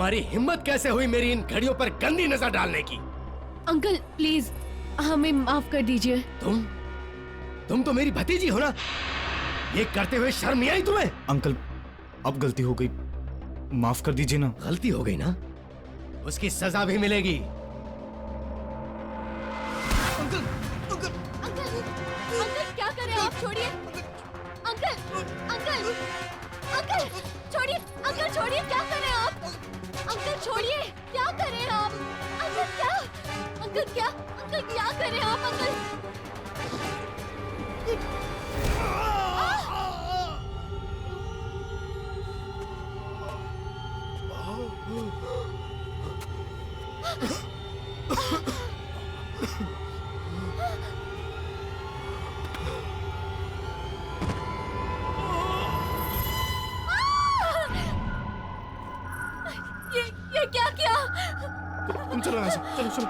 तुम्हारी हिम्मत कैसे हुई मेरी इन घड़ियों पर गंदी नजर डालने की? अंकल प्लीज हमें माफ कर दीजिए। तुम तो मेरी भतीजी हो ना? ये करते हुए शर्म नहीं आई तुम्हें? अंकल अब गलती हो गई, माफ कर दीजिए ना। गलती हो गई ना, उसकी सजा भी मिलेगी। अंकल क्या करें आप? छोड़िए अंकल, अंकल, अंकल छोड़िए, अंकल छोड़िए, क्या करें आप? अंकल छोड़िए, क्या करें आप? अंकल क्या, अंकल क्या, अंकल क्या करें आप? अंकल ये क्या किया? तुम चलो यहाँ से, चलो चलो।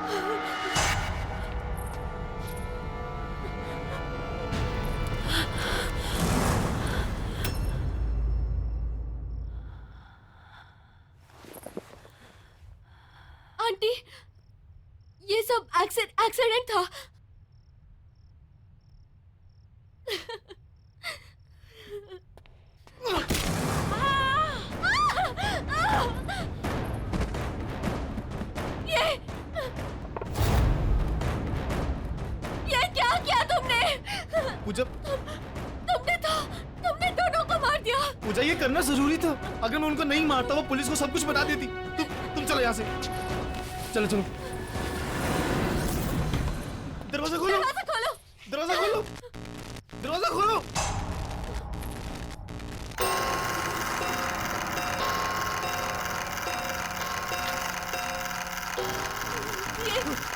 आंटी ये सब एक्सीडेंट था। ये क्या किया तुमने? पूजा, तुमने दोनों को मार दिया। पूजा ये करना जरूरी था। अगर मैं उनको नहीं मारता वो पुलिस को सब कुछ बता देती। तुम चलो यहाँ से, चलो चलो। दरवाजा खोलो, दरवाजा खोलो, दरवाजा खोलो, दरवाजा खोलो।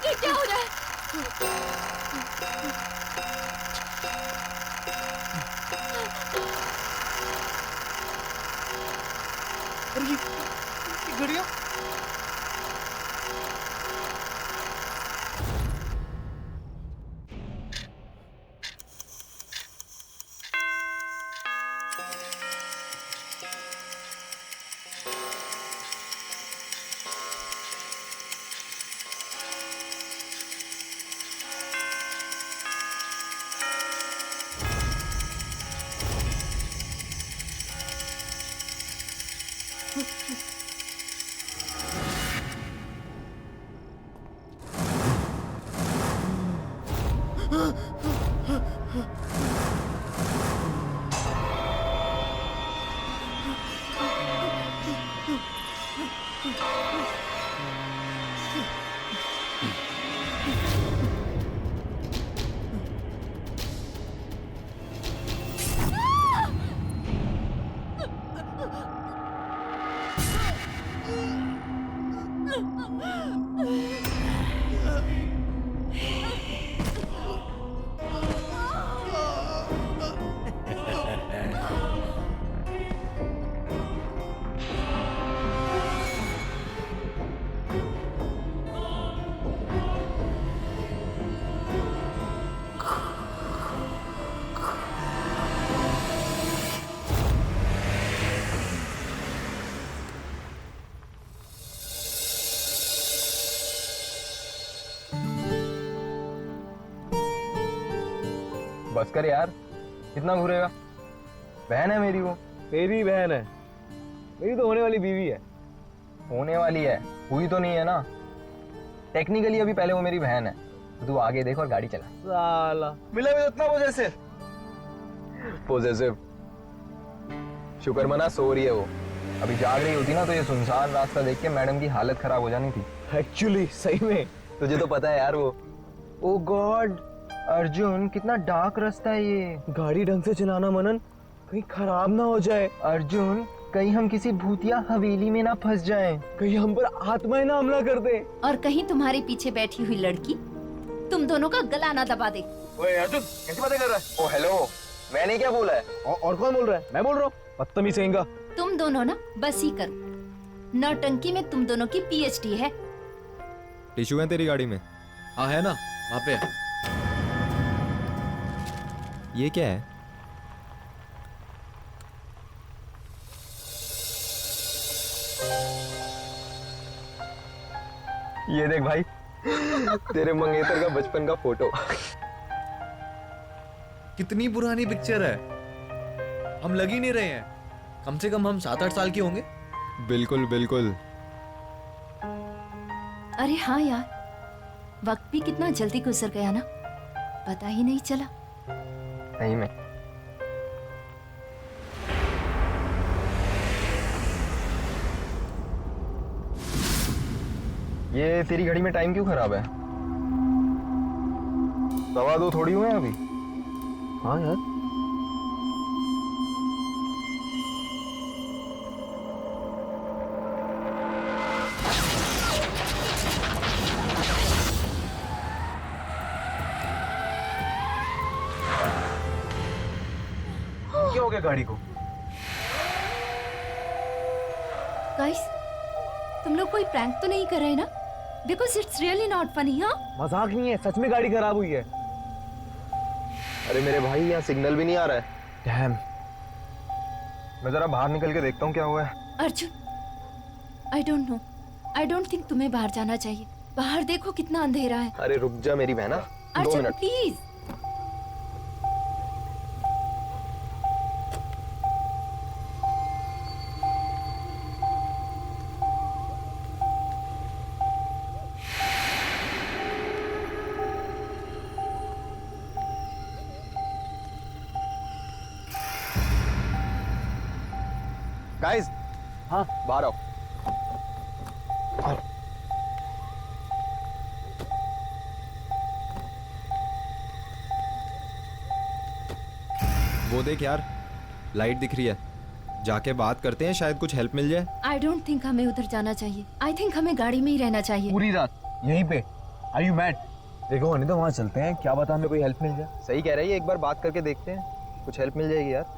ये क्या हो रहा है? अरे ये घड़ियाँ। बस कर यार, कितना घूरेगा? बहन है मेरी, वो मेरी बहन है, मेरी तो होने वाली बीवी है। होने वाली है, हुई तो नहीं है ना। टेक्निकली अभी पहले वो मेरी बहन है। तो तू आगे देख और गाड़ी चला। साला मिला भी उतना पॉजेसिव। शुक्र मना सो रही है वो। अभी जाग रही होती ना तो ये सुनसान रास्ता देख के मैडम की हालत खराब हो जानी थी। एक्चुअली सही में तुझे तो पता है यार वो। ओ गॉड अर्जुन, कितना डार्क रास्ता है ये। गाड़ी ढंग से चलाना मनन, कहीं खराब ना हो जाए। अर्जुन, कहीं हम किसी भूतिया हवेली में ना फंस जाएं। कहीं हम पर आत्माएं ना हमला कर दे। और कहीं तुम्हारे पीछे बैठी हुई लड़की तुम दोनों का गला ना दबा दे। ओए अर्जुन, कैसी बातें कर रहा है? ओ हेलो, मैंने क्या बोला है? और कौन बोल रहा है? मैं बोल रहा हूँ, बदतमीज कहेंगा। तुम दोनों ना बस ही करो। नौटंकी में तुम दोनों की पीएचडी है। टिश्यू है तेरी गाड़ी में? हाँ है ना, वहाँ पे है। ये क्या है? ये देख भाई, तेरे मंगेतर का बचपन का फोटो। कितनी पुरानी पिक्चर है, हम लग ही नहीं रहे हैं। कम से कम हम 7-8 साल के होंगे। बिल्कुल बिल्कुल। अरे हाँ यार, वक्त भी कितना जल्दी गुजर गया ना, पता ही नहीं चला। नहीं में ये तेरी घड़ी में टाइम क्यों खराब है? 2:15 थोड़ी हुए हैं अभी। हाँ यार, क्या हो गया गाड़ी को? गाइस, तुम लोग कोई प्रैंक तो नहीं कर रहे ना? Because it's really not funny. हाँ, मजाक नहीं है, सच में गाड़ी खराब हुई है। अरे मेरे भाई, यहाँ सिग्नल भी नहीं आ रहा है। डैम। मैं जरा बाहर निकल के देखता हूँ क्या हुआ है। Arjun, I don't know, I don't think तुम्हें बाहर जाना चाहिए। बाहर देखो कितना अंधेरा है। अरे रुक जा मेरी बहना, 2 अर्जुन मिनट। प्लीज। गाइस, हाँ, बाहर आओ। वो देख यार, लाइट दिख रही है, जाके बात करते हैं, शायद कुछ हेल्प मिल जाए। आई डोंट थिंक हमें उधर जाना चाहिए। आई थिंक हमें गाड़ी में ही रहना चाहिए। पूरी रात यहीं पे? Are you mad? देखो नहीं तो वहाँ चलते हैं, क्या पता हमें कोई हेल्प मिल जाए। सही कह रही है, एक बार बात करके देखते हैं, कुछ हेल्प मिल जाएगी यार।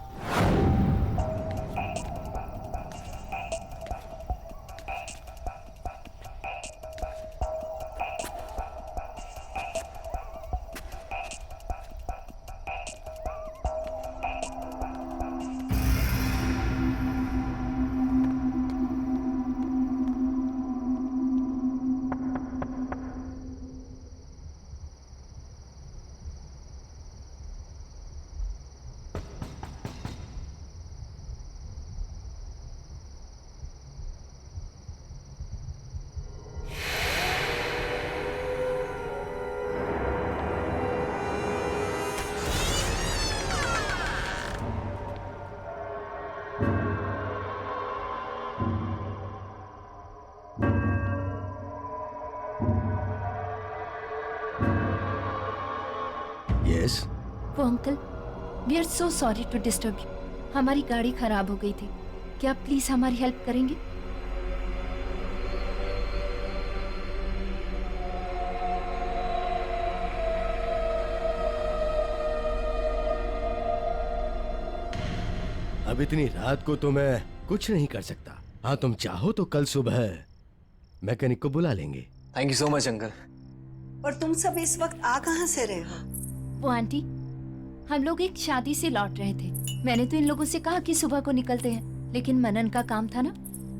यस, वो uncle, we are so sorry to disturb you. हमारी गाड़ी खराब हो गई थी, क्या आप प्लीज हमारी हेल्प करेंगे? अब इतनी रात को तो मैं कुछ नहीं कर सकता। हाँ, तुम चाहो तो कल सुबह मैकेनिक को बुला लेंगे। Thank you so much uncle. और तुम सब इस वक्त आ कहाँ से रहे हो? वो आंटी, हम लोग एक शादी से लौट रहे थे। मैंने तो इन लोगों से कहा कि सुबह को निकलते हैं, लेकिन मनन का काम था ना,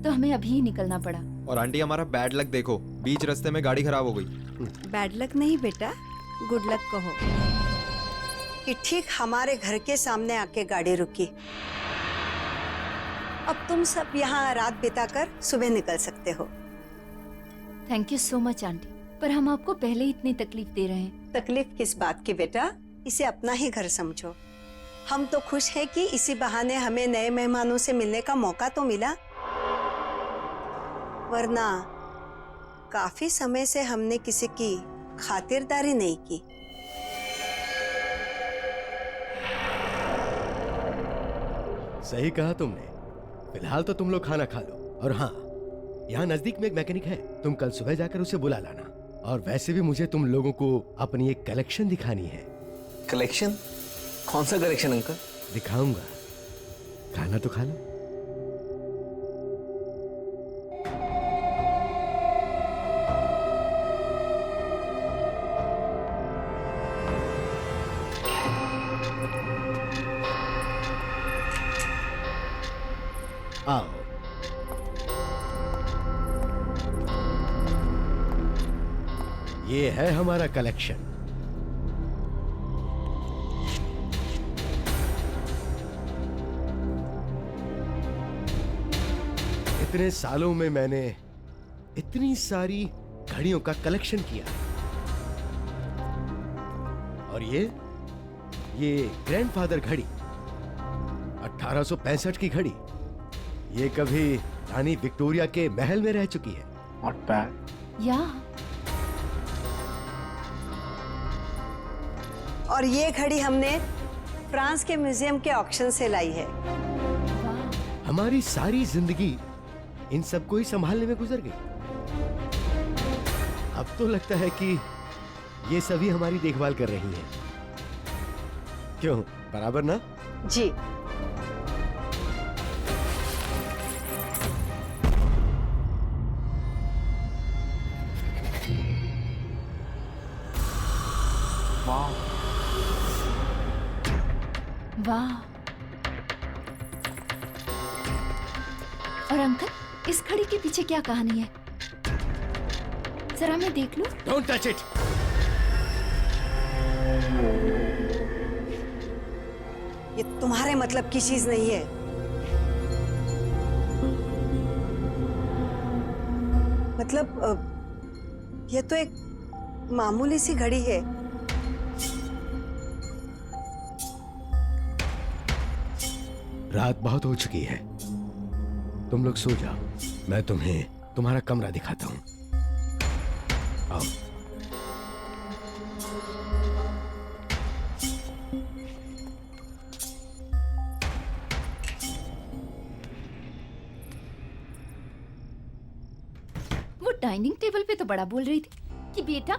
तो हमें अभी ही निकलना पड़ा। और आंटी, हमारा बैड लक देखो, बीच रास्ते में गाड़ी खराब हो गई। बैड लक नहीं बेटा, गुड लक कहो कि ठीक हमारे घर के सामने आके गाड़ी रुकी। अब तुम सब यहाँ रात बिताकर सुबह निकल सकते हो। Thank you so much aunty, पर हम आपको पहले ही इतनी तकलीफ दे रहे हैं। तकलीफ किस बात की बेटा, इसे अपना ही घर समझो। हम तो खुश हैं कि इसी बहाने हमें नए मेहमानों से मिलने का मौका तो मिला, वरना काफी समय से हमने किसी की खातिरदारी नहीं की। सही कहा तुमने। फिलहाल तो तुम लोग खाना खा लो। और हाँ, यहाँ नजदीक में एक मैकेनिक है, तुम कल सुबह जाकर उसे बुला लाना। और वैसे भी मुझे तुम लोगों को अपनी एक कलेक्शन दिखानी है। कलेक्शन? कौन सा कलेक्शन अंकल? दिखाऊंगा, खाना तो खा लो। आओ। ये है हमारा कलेक्शन। इतने सालों में मैंने इतनी सारी घड़ियों का कलेक्शन किया है। और ये ग्रैंडफादर घड़ी 1865 की घड़ी, ये कभी रानी विक्टोरिया के महल में रह चुकी है। Not bad. या और ये घड़ी हमने फ्रांस के म्यूजियम के ऑक्शन से लाई है। हमारी सारी जिंदगी इन सबको ही संभालने में गुजर गई। अब तो लगता है कि ये सभी हमारी देखभाल कर रही हैं। क्यों, बराबर ना? जी। वाह। और अंकल, इस घड़ी के पीछे क्या कहानी है? जरा मैं देख लूं। Don't touch it. ये तुम्हारे मतलब की चीज नहीं है। मतलब ये तो एक मामूली सी घड़ी है। रात बहुत हो चुकी है, तुम लोग सो जाओ। मैं तुम्हें तुम्हारा कमरा दिखाता हूं। आओ। वो डाइनिंग टेबल पे तो बड़ा बोल रही थी कि बेटा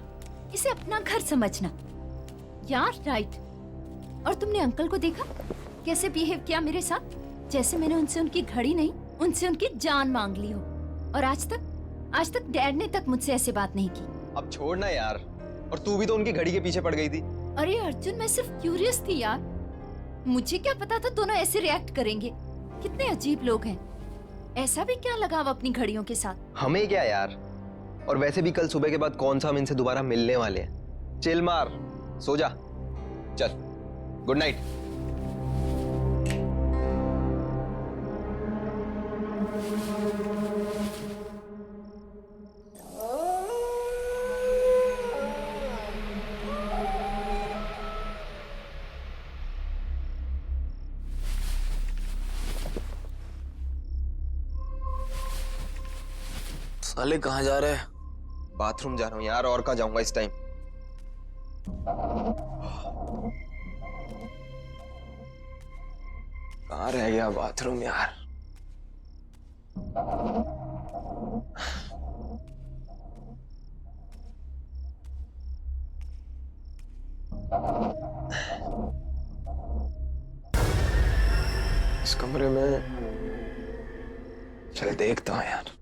इसे अपना घर समझना। यार राइट। और तुमने अंकल को देखा कैसे बिहेव किया मेरे साथ, जैसे मैंने उनसे उनकी घड़ी नहीं, उनसे उनकी जान मांग ली हो। और आज तक डैड ने तक मुझसे ऐसे बात नहीं की। अब छोड़ना यार, और तू भी तो उनकी घड़ी के पीछे पड़ गई थी। अरे अर्जुन, मैं सिर्फ क्यूरियस थी यार। मुझे क्या पता था दोनों ऐसे रिएक्ट करेंगे। कितने अजीब लोग हैं। ऐसा भी क्या लगाव अपनी घड़ियों के साथ? हमें क्या यार, और वैसे भी कल सुबह के बाद कौन सा हम इनसे दोबारा मिलने वाले हैं। चिल मार, सो जा, चल, गुड नाइट। साले कहाँ जा रहे हैं? बाथरूम जा रहा हूँ यार, और कहाँ जाऊंगा इस टाइम। कहाँ रह गया बाथरूम यार? इस कमरे में चल देखता हूँ यार।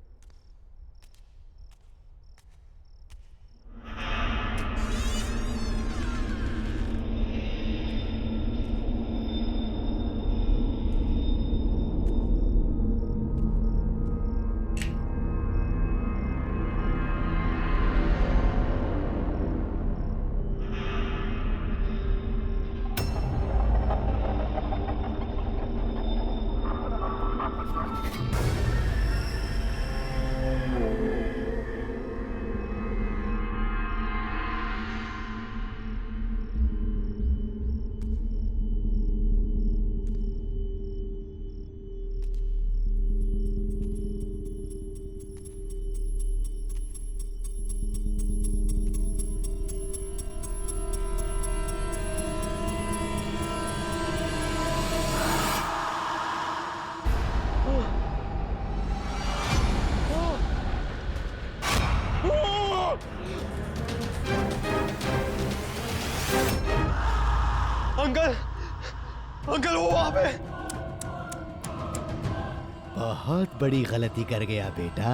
अंकल, अंकल वो वहां पे। बहुत बड़ी गलती कर गया बेटा।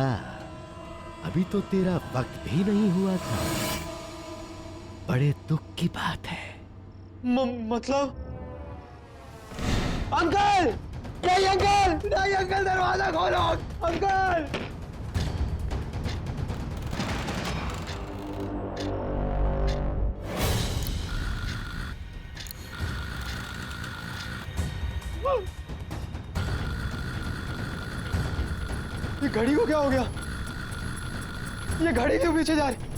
अभी तो तेरा वक्त भी नहीं हुआ था। बड़े दुख की बात है। मतलब अंकल, नहीं अंकल, नहीं अंकल, दरवाजा खोलो अंकल। घड़ी को क्या हो गया? ये घड़ी क्यों पीछे जा रही?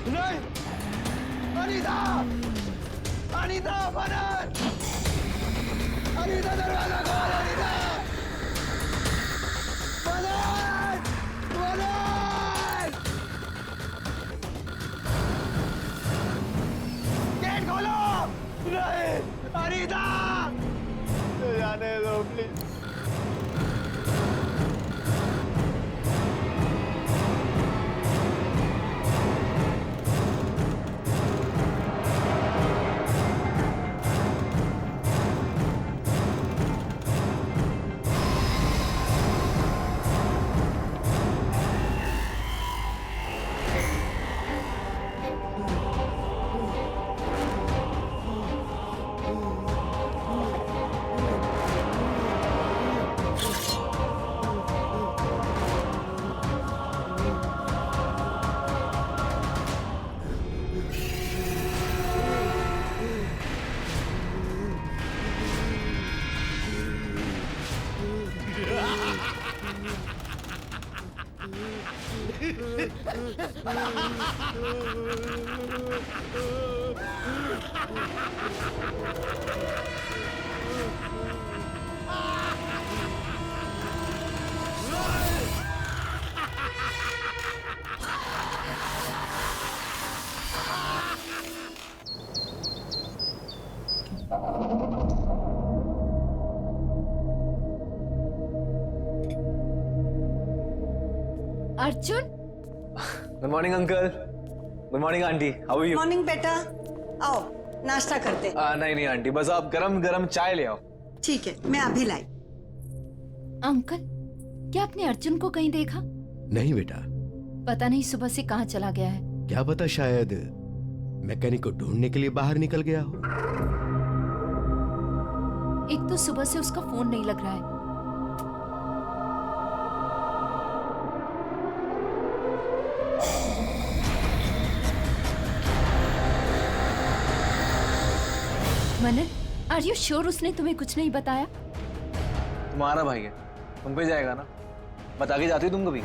नहीं! अनीता! अनीता, मदद! अनीता, दरवाजा खोल, अनीता! मदद! मदद! गेट खोलो! नहीं! अनीता! जाने दो please. Arjun, good morning uncle. Good morning aunty, how are you? Morning बेटा, आओ नाश्ता करते। नहीं नहीं आंटी, बस आप गरम गरम चाय ले आओ। ठीक है, मैं अभी लाई। अंकल, क्या आपने अर्जुन को कहीं देखा? नहीं बेटा, पता नहीं सुबह से कहाँ चला गया है। क्या पता शायद मैकेनिक को ढूंढने के लिए बाहर निकल गया हो। एक तो सुबह से उसका फोन नहीं लग रहा है। मनन, आर यू श्योर उसने तुम्हें कुछ नहीं बताया? तुम्हारा भाई है, तुम पे जाएगा ना, बता के जाती तुम कभी?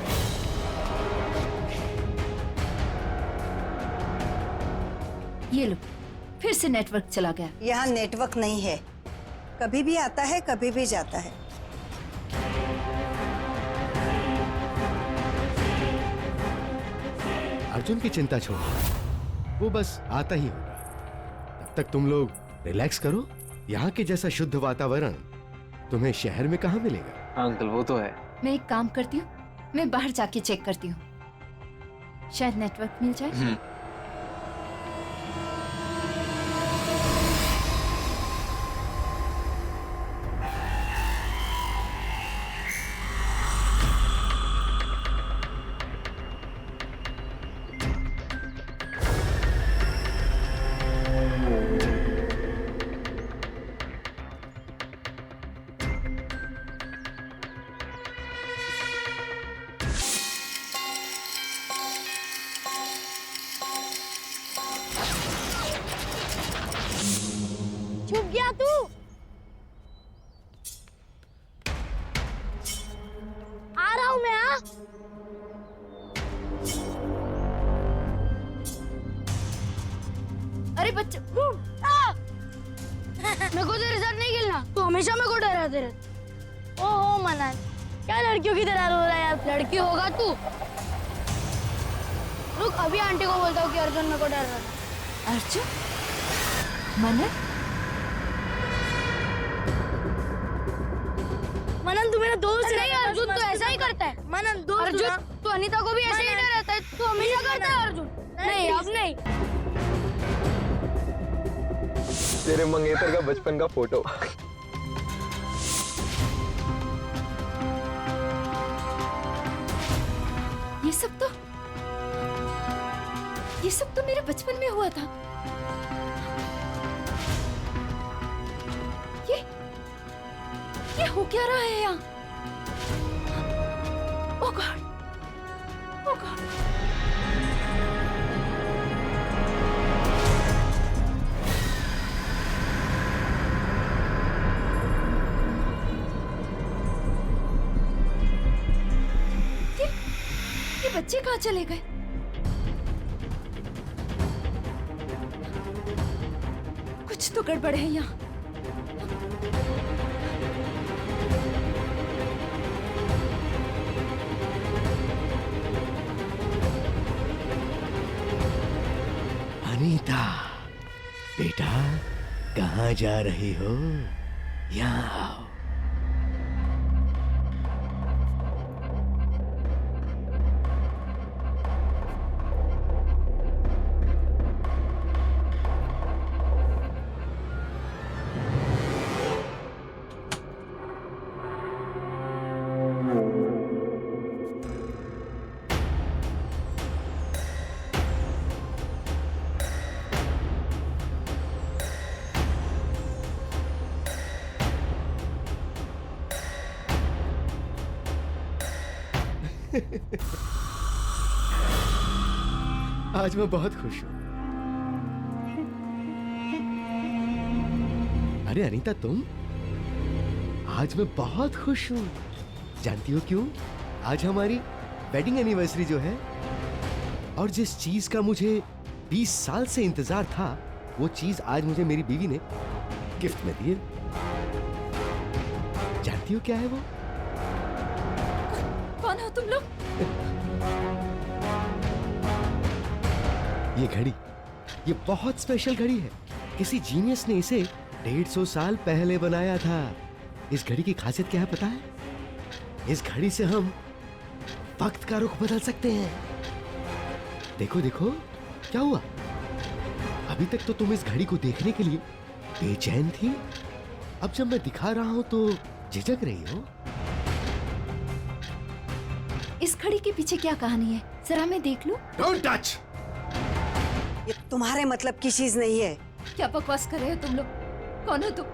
ये लो, फिर से नेटवर्क चला गया। यहाँ नेटवर्क नहीं है, कभी भी आता है कभी भी जाता है। अर्जुन की चिंता छोड़ो, वो बस आता ही होगा। तब तक तुम लोग रिलैक्स करो। यहाँ के जैसा शुद्ध वातावरण तुम्हें शहर में कहाँ मिलेगा। हाँ अंकल, वो तो है। मैं एक काम करती हूँ, मैं बाहर जाके चेक करती हूँ, शायद नेटवर्क मिल जाए। छुप गया तू? आ रहा हूं मैं। हाँ, अरे बच्चे, मेरे को तेरे साथ नहीं खेलना, तू हमेशा मेरे को डराते रहता। ओहो मनन, क्या लड़कियों की तरह रो रहा है यार? लड़की होगा तू। रुक, अभी आंटी को बोलता हूँ कि अर्जुन मेरे को डर रहा है। अर्जुन, मनन, मनन तू मेरा दोस्त है। अर्जुन तो ऐसा ही करता है। मनन दोस्त अर्जुन, तू अनीता को भी ऐसे ही डराता है। तू हमेशा करता है अर्जुन। नहीं अब नहीं। तेरे मंगेतर का बचपन का फोटो। ये सब तो मेरे बचपन में हुआ था। हो क्या रहा है यहाँ? ओह गॉड, ओह गॉड। ये बच्चे कहाँ चले गए? कुछ तो गड़बड़ है यहाँ। अनीता, बेटा कहाँ जा रही हो? यहाँ आओ। आज मैं बहुत खुश हूं। अरे अनीता, तुम? आज मैं बहुत खुश हूं। जानती हो क्यों? आज हमारी वेडिंग एनिवर्सरी जो है, और जिस चीज का मुझे 20 साल से इंतजार था, वो चीज आज मुझे मेरी बीवी ने गिफ्ट में दी है। जानती हो क्या है वो? कौन हो तुम लोग? ये घड़ी, ये बहुत स्पेशल घड़ी है। किसी जीनियस ने इसे 150 साल पहले बनाया था। इस घड़ी की खासियत क्या है पता है? इस घड़ी से हम वक्त का रुख बदल सकते हैं। देखो देखो, क्या हुआ? अभी तक तो तुम इस घड़ी को देखने के लिए बेचैन थी। अब जब मैं दिखा रहा हूं तो झिझक रही हो। इस घड़ी के पीछे क्या कहानी है? जरा मैं देख लूं। Don't touch! ये तुम्हारे मतलब की चीज नहीं है। क्या बकवास कर रहे हो तुम लोग? कौन हो तुम?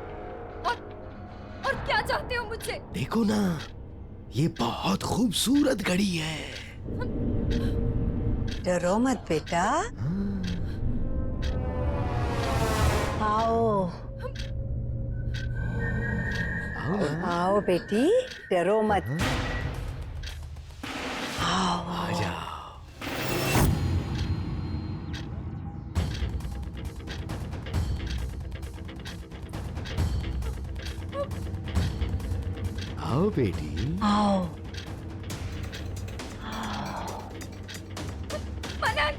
और क्या चाहते हो मुझसे? देखो ना, ये बहुत खूबसूरत घड़ी है। डरो मत बेटा, आओ आओ ना। आओ बेटी, डरो मत। आओ। आ जाओ। आओ बेटी। आओ। मनन!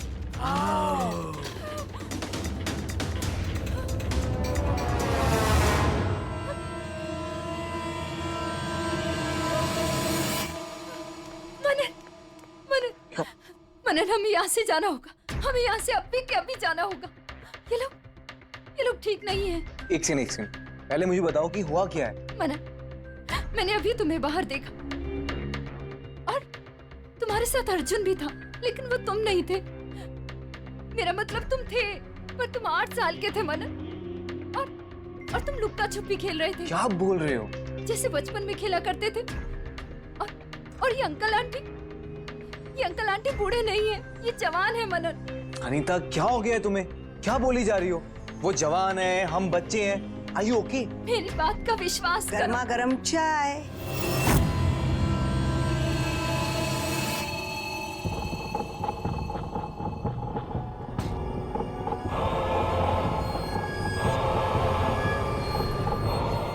मनन, हमें यहाँ से जाना होगा। हमें यहाँ से अभी के अभी जाना होगा। ये लोग ठीक नहीं है। एक सेकंड, पहले मुझे बताओ कि हुआ क्या है। मनन, मैंने अभी तुम्हें बाहर देखा और तुम्हारे साथ अर्जुन भी था, लेकिन वो तुम नहीं थे। मेरा मतलब तुम थे, पर तुम 8 साल के थे मनन, और तुम लुक्का छुपी खेल रहे थे। क्या बोल रहे हो? जैसे बचपन में खेला करते थे। और ये अंकल आंटी बूढ़े नहीं है, ये जवान है मनन। अनीता, क्या हो गया है तुम्हें? क्या बोली जा रही हो? वो जवान है, हम बच्चे हैं। Are you okay? मेरी बात का विश्वास करो। गर्मा गर्म चाय।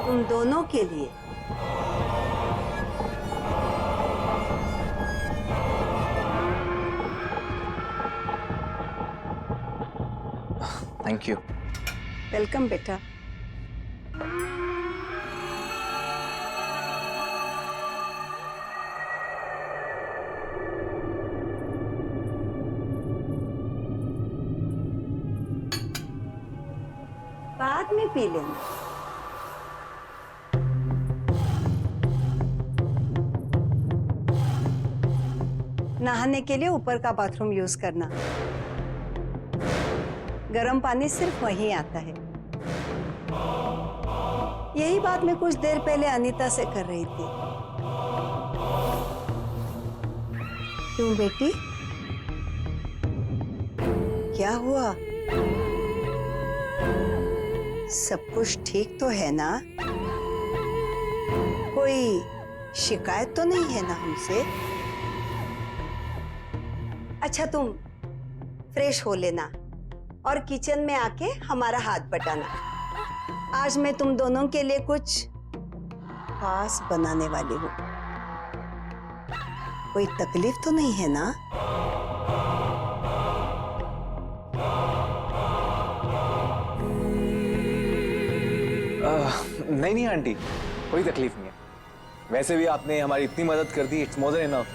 तुम दोनों के लिए। Thank you. वेलकम बेटा। बाद में पी लेना। नहाने के लिए ऊपर का बाथरूम यूज करना। गर्म पानी सिर्फ वहीं आता है। यही बात मैं कुछ देर पहले अनीता से कर रही थी। क्यों बेटी, क्या हुआ? सब कुछ ठीक तो है ना? कोई शिकायत तो नहीं है ना हमसे? अच्छा, तुम फ्रेश हो लेना और किचन में आके हमारा हाथ बटाना। आज मैं तुम दोनों के लिए कुछ खास बनाने वाली हूँ। कोई तकलीफ तो नहीं है ना? नहीं नहीं आंटी, कोई तकलीफ नहीं है। वैसे भी आपने हमारी इतनी मदद कर दी, इट्स मोर देन इनफ।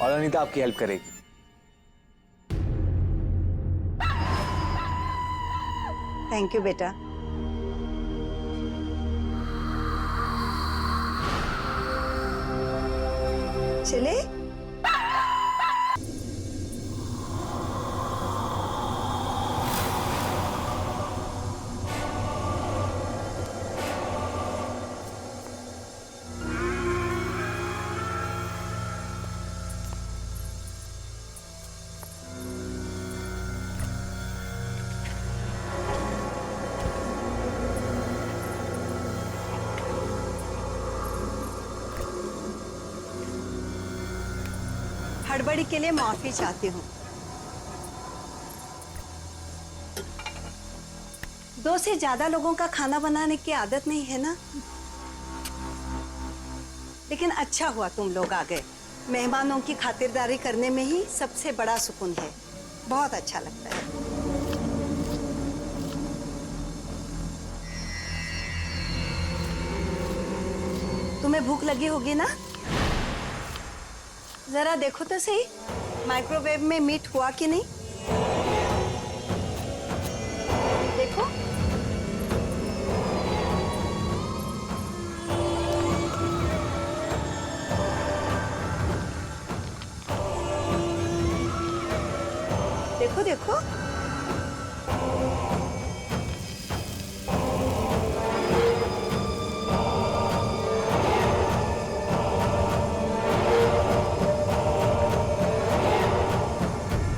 और अनीता आपकी हेल्प करेगी। थैंक यू बेटा। चले? हड़बड़ी के लिए माफी चाहती हूँ। 2 से ज्यादा लोगों का खाना बनाने की आदत नहीं है ना। लेकिन अच्छा हुआ तुम लोग आ गए। मेहमानों की खातिरदारी करने में ही सबसे बड़ा सुकून है। बहुत अच्छा लगता है। तुम्हें भूख लगी होगी ना? जरा देखो तो सही, माइक्रोवेव में मीट हुआ कि नहीं। देखो। देखो देखो।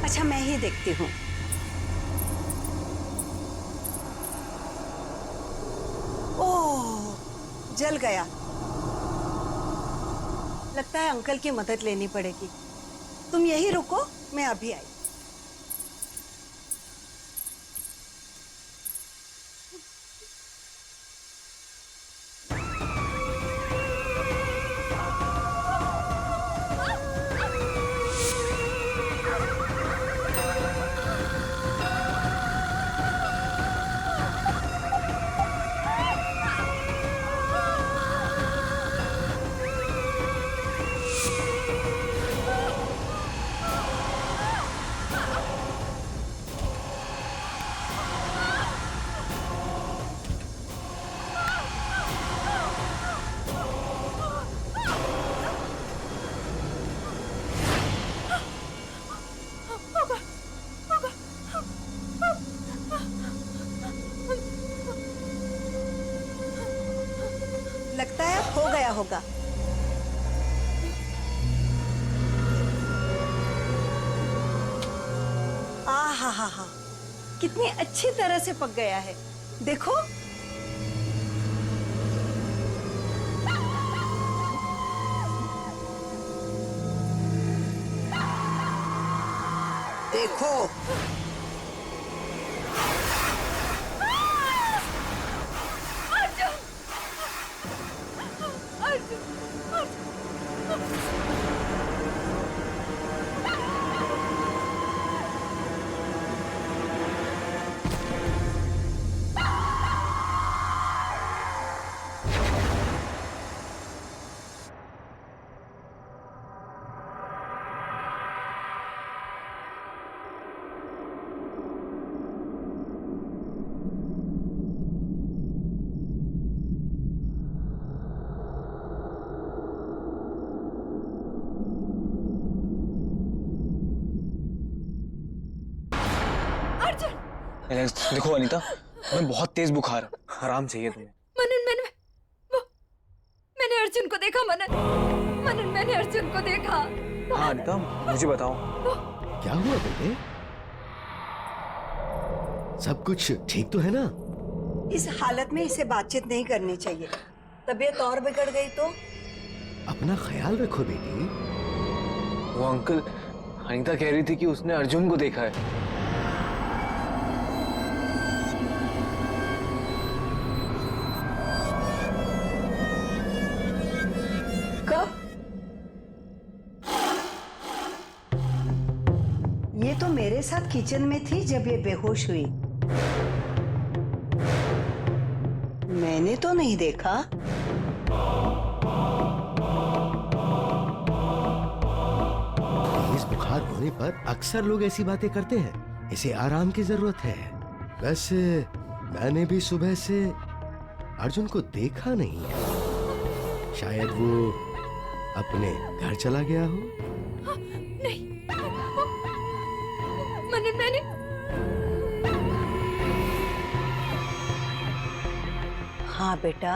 अच्छा, मैं ही देखती हूँ। ओह, जल गया। लगता है अंकल की मदद लेनी पड़ेगी। तुम यही रुको, मैं अभी आई। लगता है हो गया होगा। हा हा हा, कितनी अच्छी तरह से पक गया है। देखो। देखो। देखो अनीता, मैं बहुत तेज बुखार है, आराम चाहिए तुम्हें। मनन मैंने अर्जुन को देखा। मनन मैंने अर्जुन को देखा। हाँ अनिता, मुझे बताओ। क्या हुआ बेटे? सब कुछ ठीक तो है ना? इस हालत में इसे बातचीत नहीं करनी चाहिए, तबीयत और बिगड़ गई तो। अपना ख्याल रखो बेटी। वो अंकल, अनिता कह रही थी कि उसने अर्जुन को देखा है। कब? ये तो मेरे साथ किचन में थी जब ये बेहोश हुई। मैंने तो नहीं देखा। तेज बुखार होने पर अक्सर लोग ऐसी बातें करते हैं। इसे आराम की जरूरत है। वैसे मैंने भी सुबह से अर्जुन को देखा नहीं है। शायद वो अपने घर चला गया हो। नहीं मनन, मैंने हाँ बेटा,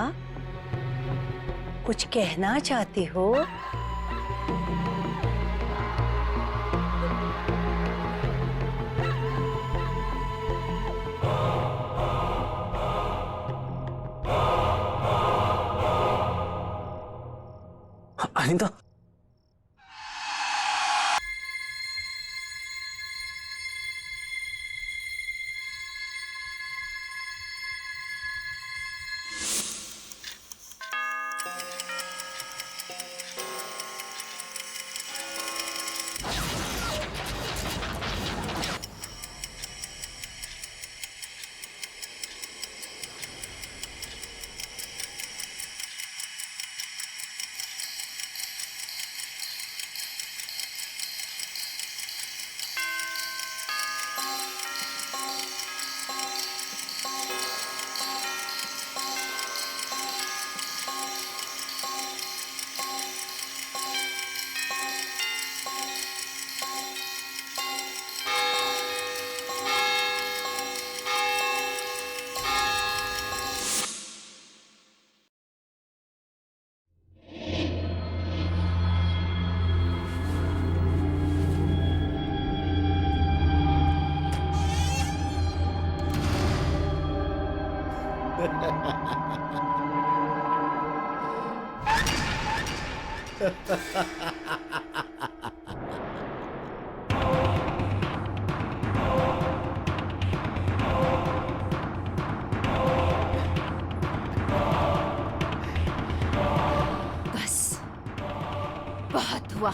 कुछ कहना चाहती हो? अनिता, बस बहुत हुआ।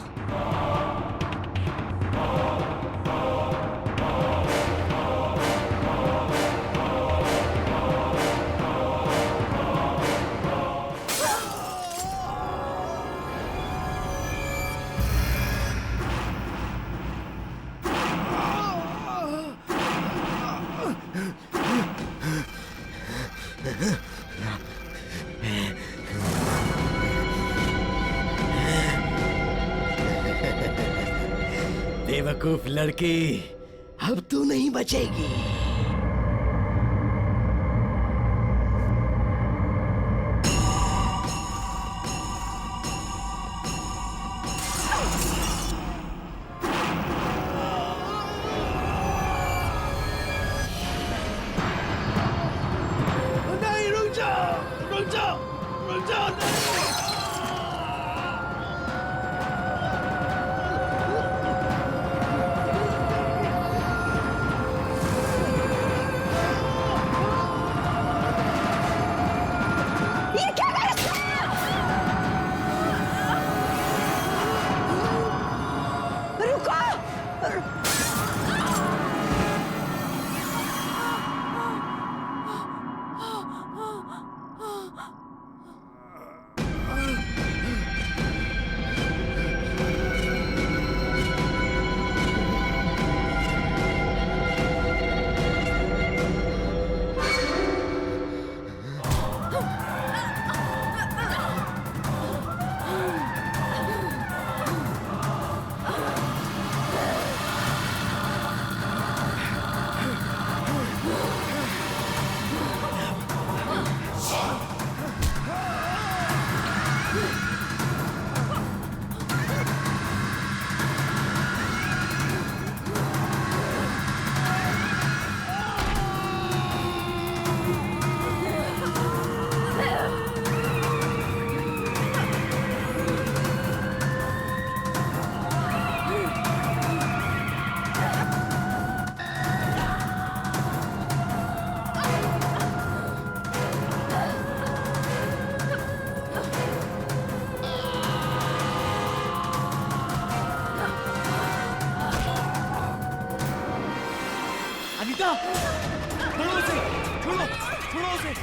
बेवकूफ लड़की, अब तू नहीं बचेगी। नहीं, रुक जाओ, रुक जाओ, रुक जाओ, नहीं। अनीता छोड़ो उसे, छोड़ो छोड़ो उसे।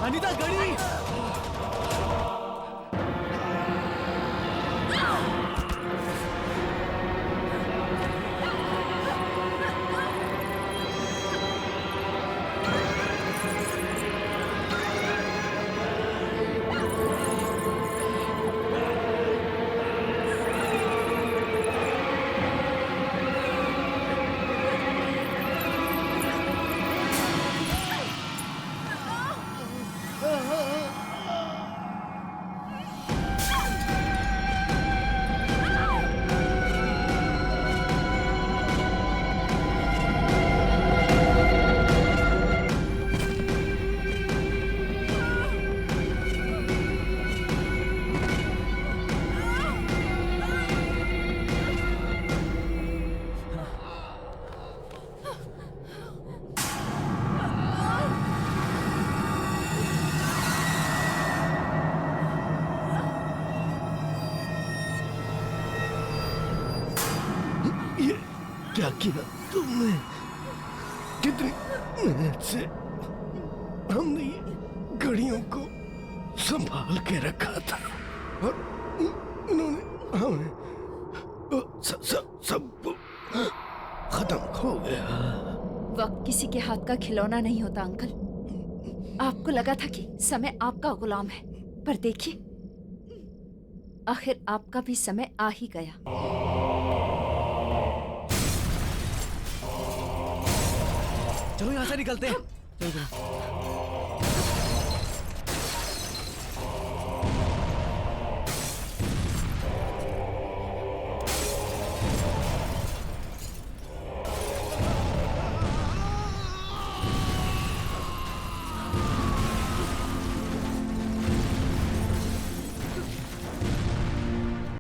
अनीता गड़ी। ये क्या किया तुमने? कितनी मेहनत से हमने ये घड़ियों को संभाल के रखा था और इन्होंने हमें सब खत्म हो गया। वक्त किसी के हाथ का खिलौना नहीं होता अंकल। आपको लगा था कि समय आपका गुलाम है, पर देखिए आखिर आपका भी समय आ ही गया। चलो यहाँ से निकलते हैं।